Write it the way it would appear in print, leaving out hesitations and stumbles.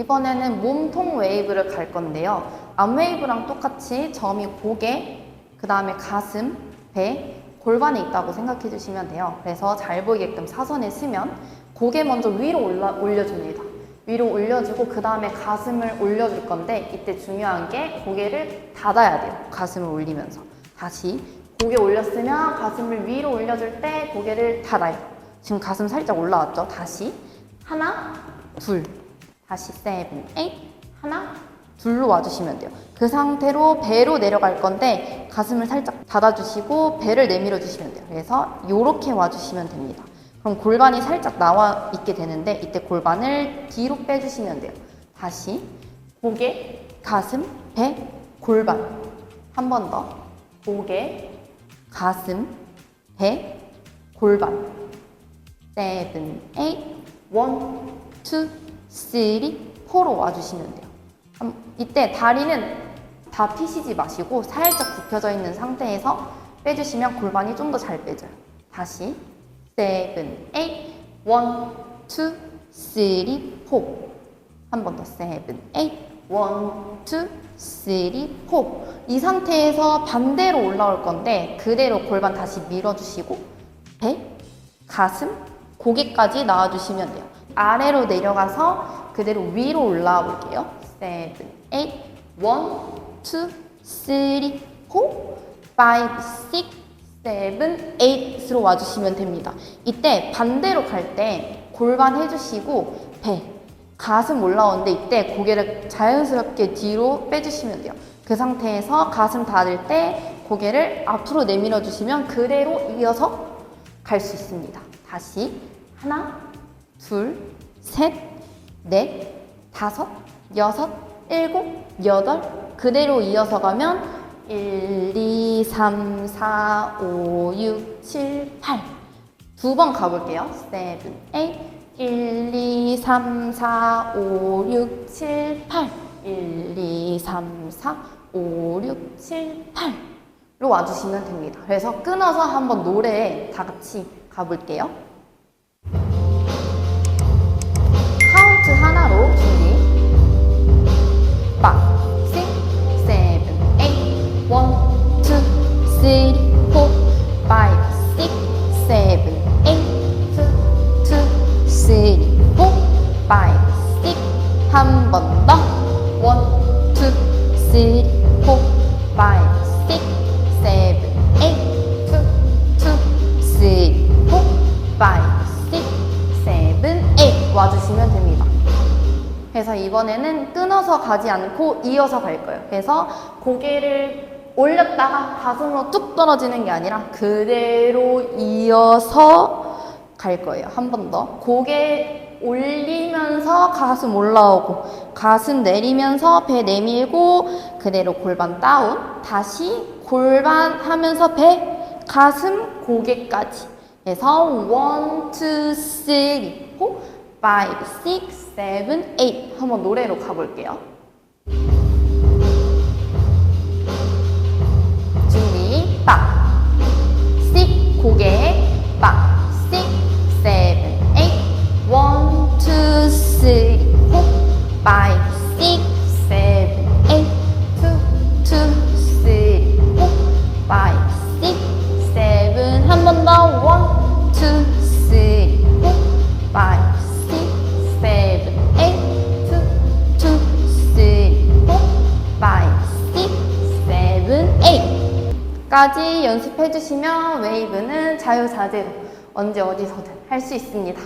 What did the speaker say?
이번에는 몸통 웨이브를 갈 건데요. 암 웨이브랑 똑같이 점이 고개, 그 다음에 가슴, 배, 골반에 있다고 생각해 주시면 돼요. 그래서 잘 보이게끔 사선에 쓰면 고개 먼저 위로 올려줍니다. 위로 올려주고 그 다음에 가슴을 올려줄 건데 이때 중요한 게 고개를 닫아야 돼요. 가슴을 올리면서. 다시 고개 올렸으면 가슴을 위로 올려줄 때 고개를 닫아요. 지금 가슴 살짝 올라왔죠? 다시 하나, 둘, 다시 세븐, 에잇, 하나, 둘로 와주시면 돼요. 그 상태로 배로 내려갈 건데 가슴을 살짝 닫아주시고 배를 내밀어 주시면 돼요. 그래서 이렇게 와주시면 됩니다. 그럼 골반이 살짝 나와 있게 되는데 이때 골반을 뒤로 빼주시면 돼요. 다시 고개, 가슴, 배, 골반. 한 번 더. 고개, 가슴, 배, 골반. 세븐, 에잇, 원, 투, 쓰리, 포로 와주시면 돼요. 이때 다리는 다 피시지 마시고 살짝 굽혀져 있는 상태에서 빼주시면 골반이 좀 더 잘 빼져요. 다시 세븐, 에잇, 원, 투, 쓰리, 포. 한 번 더 세븐, 에잇, 원, 투, 쓰리, 포. 이 상태에서 반대로 올라올 건데 그대로 골반 다시 밀어주시고 배, 가슴, 고개까지 나와주시면 돼요. 아래로 내려가서 그대로 위로 올라와 볼게요. 세븐, 에잇, 원, 투, 쓰리, 포, 파이브, 식, 세븐, 에잇으로 와주시면 됩니다. 이때 반대로 갈 때 골반 해주시고 배, 가슴 올라오는데 이때 고개를 자연스럽게 뒤로 빼주시면 돼요. 그 상태에서 가슴 닫을 때 고개를 앞으로 내밀어 주시면 그대로 이어서 갈 수 있습니다. 다시 하나, 둘, 셋, 넷, 다섯, 여섯, 일곱, 여덟 그대로 이어서 가면 1, 2, 3, 4, 5, 6, 7, 8 두 번 가볼게요. 7, 8 1, 2, 3, 4, 5, 6, 7, 8 1, 2, 3, 4, 5, 6, 7, 8로 와주시면 됩니다. 그래서 끊어서 한번 노래 다 같이 가볼게요. 카운트 하나로 준비. 5, 6, 7, 8 1, 2, 3, 4 5, 6, 7, 8 2, 3, 4 5, 6 한 번 더 1, 2, 3, 4 5, 6, 7, 8 2, 3, 4 5, 6, 7, 8 와주시면 됩니다. 그래서 이번에는 끊어서 가지 않고 이어서 갈 거예요. 그래서 고개를 올렸다가 가슴으로 뚝 떨어지는 게 아니라 그대로 이어서 갈 거예요. 한 번 더. 고개 올리면서 가슴 올라오고 가슴 내리면서 배 내밀고 그대로 골반 다운. 다시 골반 하면서 배, 가슴, 고개까지. 그래서 1, 2, 3, 4 5, 6, 7, 8 한번 노래로 가볼게요. 준비, 5, 6, 고개, 5, 6, 7, 8 1, 2, 3, 4 5, 6, 7, 8 2, 2, 3, 4 5, 6, 7 한 번 더 1, 2, 3, 4 5 까지 연습해 주시면 웨이브는 자유자재로 언제 어디서든 할 수 있습니다.